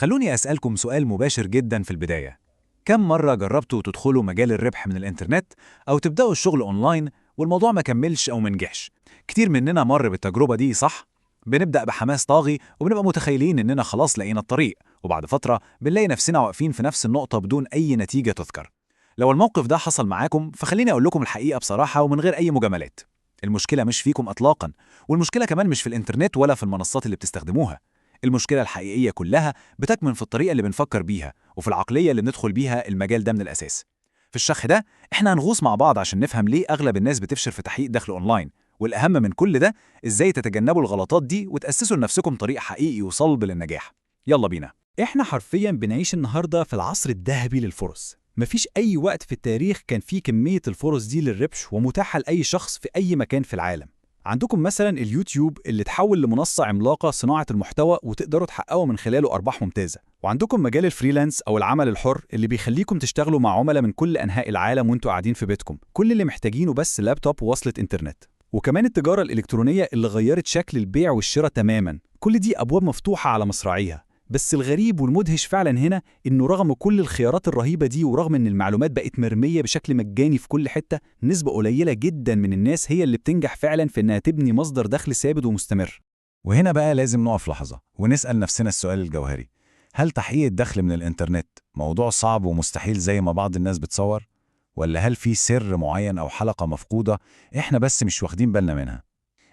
خلوني أسألكم سؤال مباشر جدا في البداية. كم مرة جربتوا تدخلوا مجال الربح من الإنترنت أو تبدأوا الشغل أونلاين والموضوع ما كملش أو منجحش؟ كتير مننا مر بالتجربة دي، صح؟ بنبدأ بحماس طاغي وبنبقى متخيلين إننا خلاص لقينا الطريق، وبعد فترة بنلاقي نفسنا واقفين في نفس النقطة بدون أي نتيجة تذكر. لو الموقف ده حصل معاكم فخليني أقول لكم الحقيقة بصراحة ومن غير أي مجاملات. المشكلة مش فيكم إطلاقا، والمشكلة كمان مش في الإنترنت ولا في المنصات اللي بتستخدموها. المشكلة الحقيقية كلها بتكمن في الطريقة اللي بنفكر بيها وفي العقلية اللي بندخل بيها المجال ده من الأساس. في الشرح ده احنا هنغوص مع بعض عشان نفهم ليه أغلب الناس بتفشل في تحقيق دخل أونلاين، والأهم من كل ده إزاي تتجنبوا الغلطات دي وتأسسوا لنفسكم طريق حقيقي وصلب للنجاح. يلا بينا. إحنا حرفياً بنعيش النهاردة في العصر الذهبي للفرص. مفيش أي وقت في التاريخ كان فيه كمية الفرص دي للربح ومتاحة لأي شخص في أي مكان في العالم. عندكم مثلاً اليوتيوب اللي تحول لمنصة عملاقة صناعة المحتوى وتقدروا تحققوا من خلاله أرباح ممتازة. وعندكم مجال الفريلانس أو العمل الحر اللي بيخليكم تشتغلوا مع عملاء من كل أنحاء العالم وانتوا قاعدين في بيتكم، كل اللي محتاجينه بس لابتوب ووصلة إنترنت. وكمان التجارة الإلكترونية اللي غيرت شكل البيع والشراء تماماً، كل دي أبواب مفتوحة على مصراعيها. بس الغريب والمدهش فعلا هنا إنه رغم كل الخيارات الرهيبة دي ورغم إن المعلومات بقت مرمية بشكل مجاني في كل حتة، نسبة قليلة جدا من الناس هي اللي بتنجح فعلا في إنها تبني مصدر دخل ثابت ومستمر. وهنا بقى لازم نقف لحظة ونسأل نفسنا السؤال الجوهري: هل تحقيق الدخل من الإنترنت موضوع صعب ومستحيل زي ما بعض الناس بتصور؟ ولا هل في سر معين أو حلقة مفقودة إحنا بس مش واخدين بالنا منها؟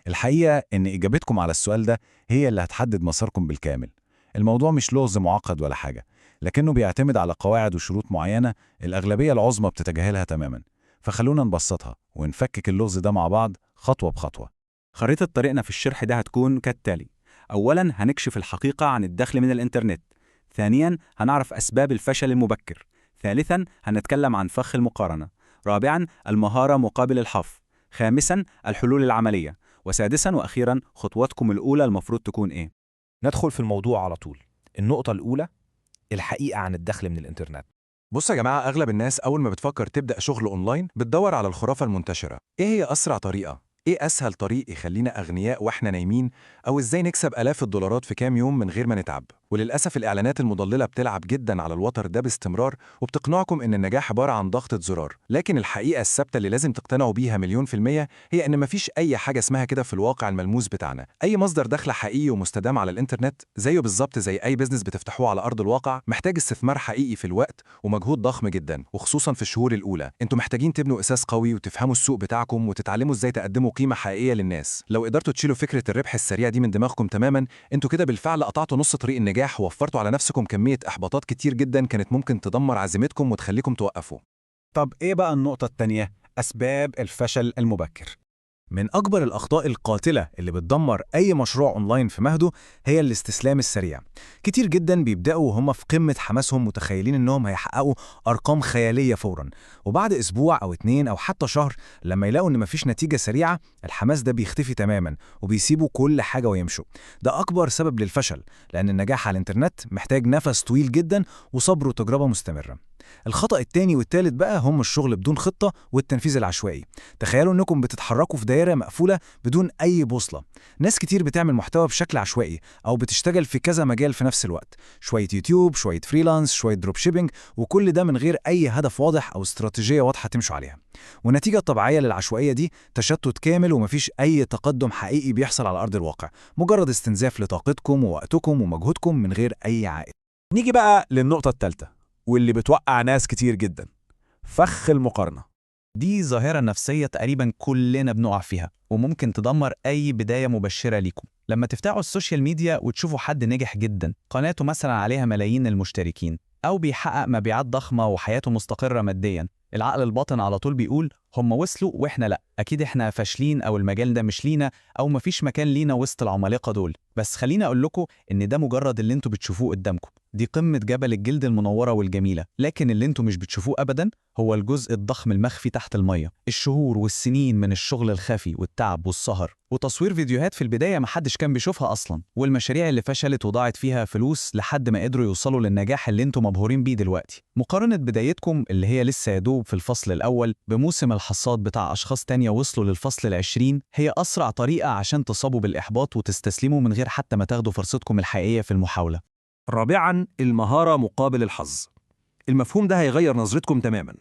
الحقيقة إن إجابتكم على السؤال ده هي اللي هتحدد مساركم بالكامل. الموضوع مش لغز معقد ولا حاجة، لكنه بيعتمد على قواعد وشروط معينة الأغلبية العظمى بتتجاهلها تماما. فخلونا نبسطها ونفكك اللغز ده مع بعض خطوة بخطوة. خريطة طريقنا في الشرح ده هتكون كالتالي: أولاً هنكشف الحقيقة عن الدخل من الإنترنت. ثانياً هنعرف أسباب الفشل المبكر. ثالثاً هنتكلم عن فخ المقارنة. رابعاً المهارة مقابل الحظ. خامساً الحلول العملية. وسادساً وأخيراً خطواتكم الأولى المفروض تكون إيه؟ ندخل في الموضوع على طول. النقطة الأولى: الحقيقة عن الدخل من الإنترنت. بصوا يا جماعة، أغلب الناس أول ما بتفكر تبدأ شغل أونلاين بتدور على الخرافة المنتشرة. إيه هي أسرع طريقة؟ إيه أسهل طريق يخلينا أغنياء وإحنا نايمين؟ أو إزاي نكسب آلاف الدولارات في كام يوم من غير ما نتعب؟ وللأسف الإعلانات المضللة بتلعب جدا على الوتر ده باستمرار وبتقنعكم إن النجاح عبارة عن ضغطة زرار. لكن الحقيقة الثابتة اللي لازم تقتنعوا بيها 1,000,000% هي إن مفيش أي حاجة اسمها كده في الواقع الملموس بتاعنا. أي مصدر دخل حقيقي ومستدام على الإنترنت زيه بالظبط زي أي بيزنس بتفتحوه على أرض الواقع محتاج استثمار حقيقي في الوقت ومجهود ضخم جدا، وخصوصا في الشهور الأولى. أنتوا محتاجين تبنوا أساس قوي وتفهموا السوق بتاعكم وتتعلموا إزاي تقدموا قيمة حقيقية للناس. لو قدرتوا تشيلوا فكرة الربح السريع دي من دماغكم تماما، أنتوا كده بالفعل قطعتوا نص طريق النجاح ووفرتوا على نفسكم كمية إحباطات كتير جدا كانت ممكن تدمر عزيمتكم وتخليكم توقفوا. طب إيه بقى النقطة التانية؟ أسباب الفشل المبكر. من أكبر الأخطاء القاتلة اللي بتدمر أي مشروع أونلاين في مهده هي الاستسلام السريع. كتير جدا بيبدأوا وهم في قمة حماسهم متخيلين إنهم هيحققوا أرقام خيالية فوراً، وبعد أسبوع أو 2 أو حتى شهر لما يلاقوا إن مفيش نتيجة سريعة الحماس ده بيختفي تماماً وبيسيبوا كل حاجة ويمشوا. ده أكبر سبب للفشل، لأن النجاح على الإنترنت محتاج نفس طويل جدا وصبر وتجربة مستمرة. الخطأ التاني والتالت بقى هم الشغل بدون خطة والتنفيذ العشوائي. تخيلوا انكم بتتحركوا في دائرة مقفولة بدون اي بوصلة. ناس كتير بتعمل محتوى بشكل عشوائي او بتشتغل في كذا مجال في نفس الوقت، شوية يوتيوب، شوية فريلانس، شوية دروب شيبينج، وكل ده من غير اي هدف واضح او استراتيجية واضحة تمشوا عليها. والنتيجة الطبيعية للعشوائية دي تشتت كامل ومفيش اي تقدم حقيقي بيحصل على ارض الواقع، مجرد استنزاف لطاقتكم ووقتكم ومجهودكم من غير اي عائد. نيجي بقى للنقطة الثالثة واللي بتوقع ناس كتير جدا: فخ المقارنة. دي ظاهرة نفسية تقريبا كلنا بنقع فيها وممكن تدمر أي بداية مبشرة ليكم. لما تفتحوا السوشيال ميديا وتشوفوا حد نجح جدا، قناته مثلا عليها ملايين المشتركين أو بيحقق مبيعات ضخمة وحياته مستقرة ماديا، العقل الباطن على طول بيقول هم وصلوا وإحنا لأ، أكيد إحنا فاشلين أو المجال ده مش لينا أو مفيش مكان لينا وسط العمالقة دول. بس خليني أقول لكم إن ده مجرد اللي انتوا بتشوفوه قدامكم، دي قمة جبل الجلد المنورة والجميلة، لكن اللي انتوا مش بتشوفوه أبدا هو الجزء الضخم المخفي تحت المية، الشهور والسنين من الشغل الخفي والتعب والسهر وتصوير فيديوهات في البداية محدش كان بيشوفها أصلا، والمشاريع اللي فشلت وضاعت فيها فلوس لحد ما قدروا يوصلوا للنجاح اللي انتوا مبهورين بيه دلوقتي. مقارنة بدايتكم اللي هي لسه يدوب في الفصل الأول بموسم الحصاد بتاع أشخاص تانية وصلوا للفصل ال20 هي أسرع طريقة عشان تصابوا بالإحباط وتستسلموا من غير حتى ما تاخدوا فرصتكم الحقيقية في المحاولة. رابعاً، المهارة مقابل الحظ. المفهوم ده هيغير نظرتكم تماماً.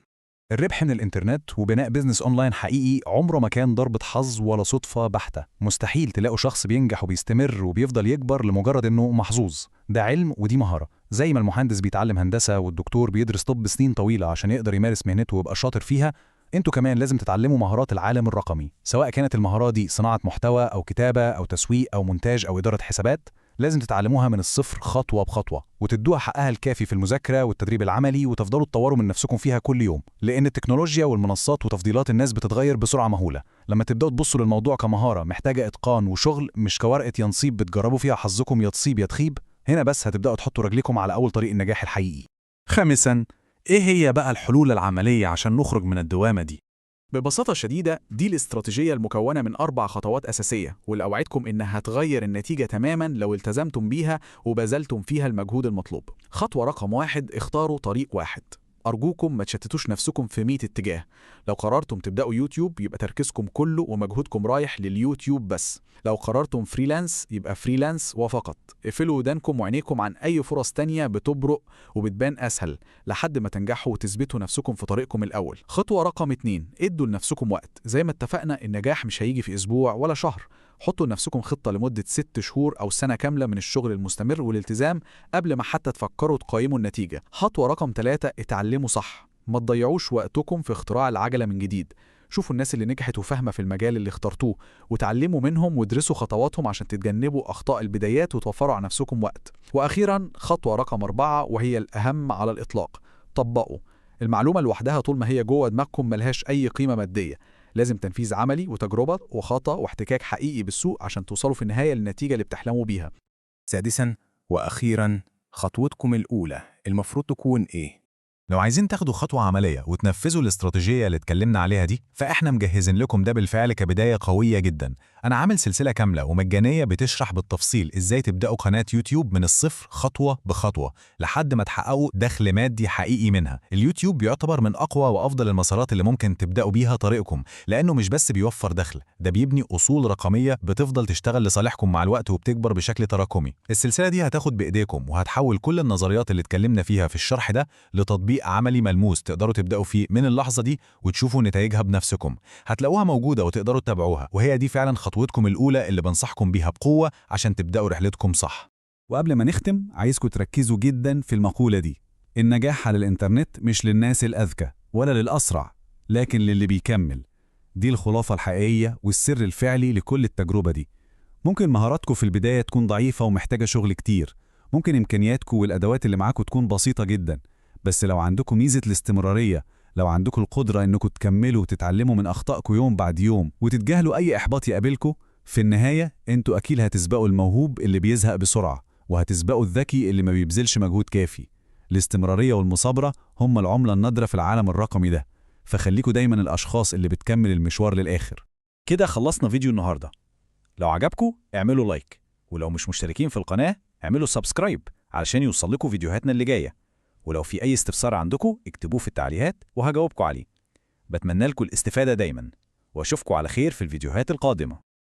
الربح من الإنترنت وبناء بيزنس أونلاين حقيقي عمره ما كان ضربة حظ ولا صدفة بحتة. مستحيل تلاقوا شخص بينجح وبيستمر وبيفضل يكبر لمجرد إنه محظوظ. ده علم ودي مهارة، زي ما المهندس بيتعلم هندسة والدكتور بيدرس طب سنين طويلة عشان يقدر يمارس مهنته ويبقى شاطر فيها. انتوا كمان لازم تتعلموا مهارات العالم الرقمي، سواء كانت المهارات دي صناعة محتوى أو كتابة أو تسويق أو مونتاج أو إدارة حسابات. لازم تتعلموها من الصفر خطوة بخطوة، وتدوها حقها الكافي في المذاكرة والتدريب العملي، وتفضلوا تطوروا من نفسكم فيها كل يوم، لأن التكنولوجيا والمنصات وتفضيلات الناس بتتغير بسرعة مهولة. لما تبدأوا تبصوا للموضوع كمهارة محتاجة إتقان وشغل، مش كورقة يا نصيب بتجربوا فيها حظكم يا تصيب يا تخيب، هنا بس هتبدأوا تحطوا رجلكم على أول طريق النجاح الحقيقي. خامساً، إيه هي بقى الحلول العملية عشان نخرج من الدوامة دي؟ ببساطة شديدة دي الاستراتيجية المكونة من 4 خطوات أساسية، واللي أوعدكم إنها هتغير النتيجة تماماً لو التزمتم بيها وبذلتم فيها المجهود المطلوب. خطوة رقم 1، اختاروا طريق واحد. أرجوكم ما تشتتوش نفسكم في 100 اتجاه. لو قررتم تبدأوا يوتيوب يبقى تركيزكم كله ومجهودكم رايح لليوتيوب بس. لو قررتم فريلانس يبقى فريلانس وفقط. اقفلوا ودانكم وعينيكم عن أي فرص تانية بتبرق وبتبان أسهل لحد ما تنجحوا وتثبتوا نفسكم في طريقكم الأول. خطوة رقم 2، ادوا لنفسكم وقت. زي ما اتفقنا النجاح مش هيجي في أسبوع ولا شهر. حطوا لنفسكم خطة لمدة 6 شهور أو سنة كاملة من الشغل المستمر والالتزام قبل ما حتى تفكروا تقيموا النتيجة. خطوة رقم 3، اتعلموا صح. ما تضيعوش وقتكم في اختراع العجلة من جديد. شوفوا الناس اللي نجحت وفاهمة في المجال اللي اخترتوه وتعلموا منهم وادرسوا خطواتهم عشان تتجنبوا أخطاء البدايات وتوفروا على نفسكم وقت. وأخيراً خطوة رقم 4، وهي الأهم على الإطلاق، طبقوا. المعلومة لوحدها طول ما هي جوه دماغكم ملهاش أي قيمة مادية. لازم تنفيذ عملي وتجربة وخطأ واحتكاك حقيقي بالسوق عشان توصلوا في النهاية للنتيجة اللي بتحلموا بيها. سادساً وأخيراً، خطوتكم الأولى المفروض تكون إيه؟ لو عايزين تاخدوا خطوة عملية وتنفذوا الاستراتيجية اللي اتكلمنا عليها دي، فإحنا مجهزين لكم ده بالفعل كبداية قوية جدا. أنا عامل سلسلة كاملة ومجانية بتشرح بالتفصيل إزاي تبدأوا قناة يوتيوب من الصفر خطوة بخطوة لحد ما تحققوا دخل مادي حقيقي منها. اليوتيوب بيعتبر من أقوى وأفضل المسارات اللي ممكن تبدأوا بيها طريقكم، لأنه مش بس بيوفر دخل، ده بيبني أصول رقمية بتفضل تشتغل لصالحكم مع الوقت وبتكبر بشكل تراكمي. السلسلة دي هتاخد بإيديكم وهتحول كل النظريات اللي اتكلمنا فيها في الشرح ده لتطبيق عملي ملموس تقدروا تبدأوا فيه من اللحظة دي وتشوفوا نتائجها بنفسكم. هتلاقوها موجودة وتقدروا تتابعوها، وهي دي فعلا خطوتكم الأولى اللي بنصحكم بيها بقوة عشان تبدأوا رحلتكم صح. وقبل ما نختم عايزكم تركزوا جدا في المقولة دي: النجاح على الإنترنت مش للناس الأذكى ولا للأسرع، لكن للي بيكمل. دي الخلاصة الحقيقية والسر الفعلي لكل التجربة دي. ممكن مهاراتكم في البداية تكون ضعيفة ومحتاجة شغل كتير، ممكن إمكانياتكم والأدوات اللي معاكم تكون بسيطة جدا، بس لو عندكم ميزة الاستمرارية، لو عندكم القدرة إنكم تكملوا وتتعلموا من أخطائكم يوم بعد يوم وتتجاهلوا أي إحباط يقابلكم، في النهاية انتوا أكيد هتسبقوا الموهوب اللي بيزهق بسرعة، وهتسبقوا الذكي اللي ما بيبذلش مجهود كافي. الاستمرارية والمثابرة هم العملة النادرة في العالم الرقمي ده، فخليكوا دايما الأشخاص اللي بتكمل المشوار للآخر. كده خلصنا فيديو النهاردة. لو عجبكم اعملوا لايك، ولو مش مشتركين في القناة اعملوا سبسكرايب علشان يوصل لكم فيديوهاتنا اللي جاية. ولو في أي استفسار عندكم اكتبوه في التعليقات وهجاوبكم عليه. بتمنى لكم الاستفادة دايما، واشوفكم على خير في الفيديوهات القادمة.